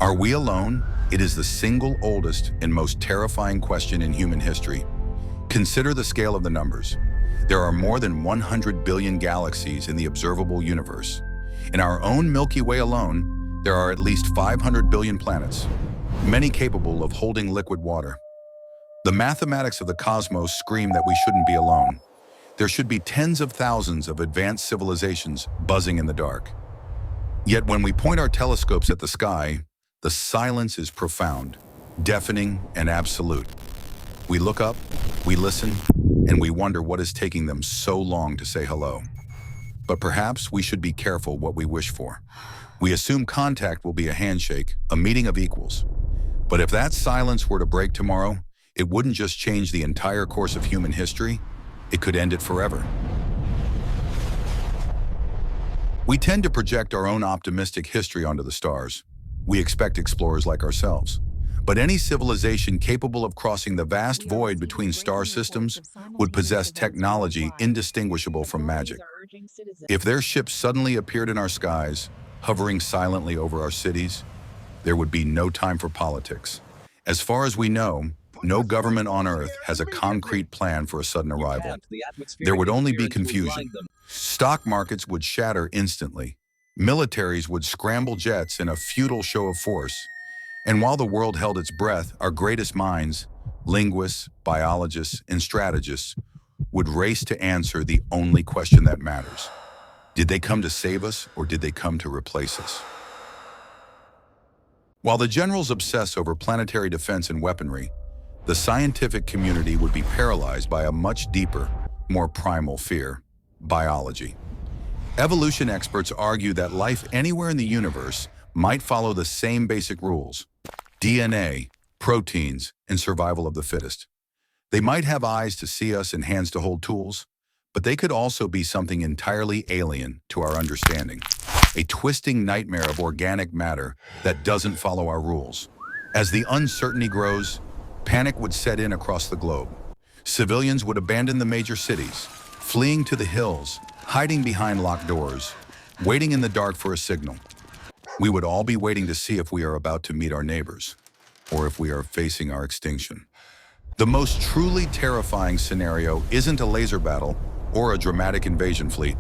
Are we alone? It is the single oldest and most terrifying question in human history. Consider the scale of the numbers. There are more than 100 billion galaxies in the observable universe. In our own Milky Way alone, there are at least 500 billion planets, many capable of holding liquid water. The mathematics of the cosmos scream that we shouldn't be alone. There should be tens of thousands of advanced civilizations buzzing in the dark. Yet when we point our telescopes at the sky, the silence is profound, deafening, and absolute. We look up, we listen, and we wonder what is taking them so long to say hello. But perhaps we should be careful what we wish for. We assume contact will be a handshake, a meeting of equals. But if that silence were to break tomorrow, it wouldn't just change the entire course of human history, it could end it forever. We tend to project our own optimistic history onto the stars. We expect explorers like ourselves. But any civilization capable of crossing the vast void between star systems would possess technology indistinguishable from magic. If their ships suddenly appeared in our skies, hovering silently over our cities, there would be no time for politics. As far as we know, no government on Earth has a concrete plan for a sudden arrival. There would only be confusion. Stock markets would shatter instantly. Militaries would scramble jets in a futile show of force. And while the world held its breath, our greatest minds, linguists, biologists, and strategists, would race to answer the only question that matters. Did they come to save us, or did they come to replace us? While the generals obsess over planetary defense and weaponry, the scientific community would be paralyzed by a much deeper, more primal fear: biology. Evolution experts argue that life anywhere in the universe might follow the same basic rules: DNA, proteins, and survival of the fittest. They might have eyes to see us and hands to hold tools, but they could also be something entirely alien to our understanding, a twisting nightmare of organic matter that doesn't follow our rules. As the uncertainty grows, panic would set in across the globe. Civilians would abandon the major cities, fleeing to the hills, hiding behind locked doors, waiting in the dark for a signal. We would all be waiting to see if we are about to meet our neighbors, or if we are facing our extinction. The most truly terrifying scenario isn't a laser battle or a dramatic invasion fleet.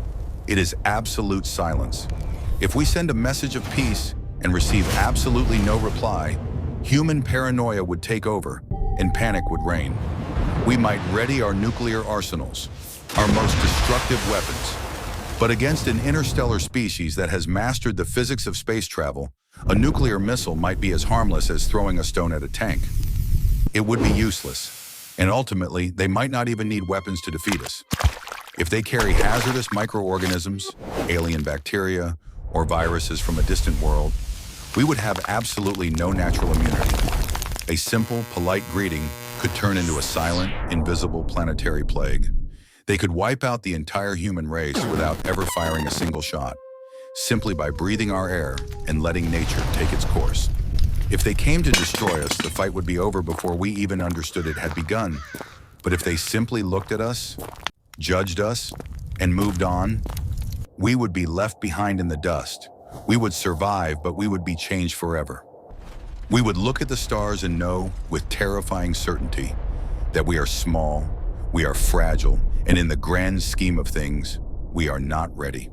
It is absolute silence. If we send a message of peace and receive absolutely no reply, human paranoia would take over and panic would reign. We might ready our nuclear arsenals, our most destructive weapons. But against an interstellar species that has mastered the physics of space travel, a nuclear missile might be as harmless as throwing a stone at a tank. It would be useless, and ultimately, they might not even need weapons to defeat us. If they carry hazardous microorganisms, alien bacteria, or viruses from a distant world, we would have absolutely no natural immunity. A simple, polite greeting could turn into a silent, invisible planetary plague. They could wipe out the entire human race without ever firing a single shot, simply by breathing our air and letting nature take its course. If they came to destroy us, the fight would be over before we even understood it had begun. But if they simply looked at us, judged us, and moved on, we would be left behind in the dust. We would survive, but we would be changed forever. We would look at the stars and know, with terrifying certainty, that we are small, we are fragile, and in the grand scheme of things, we are not ready.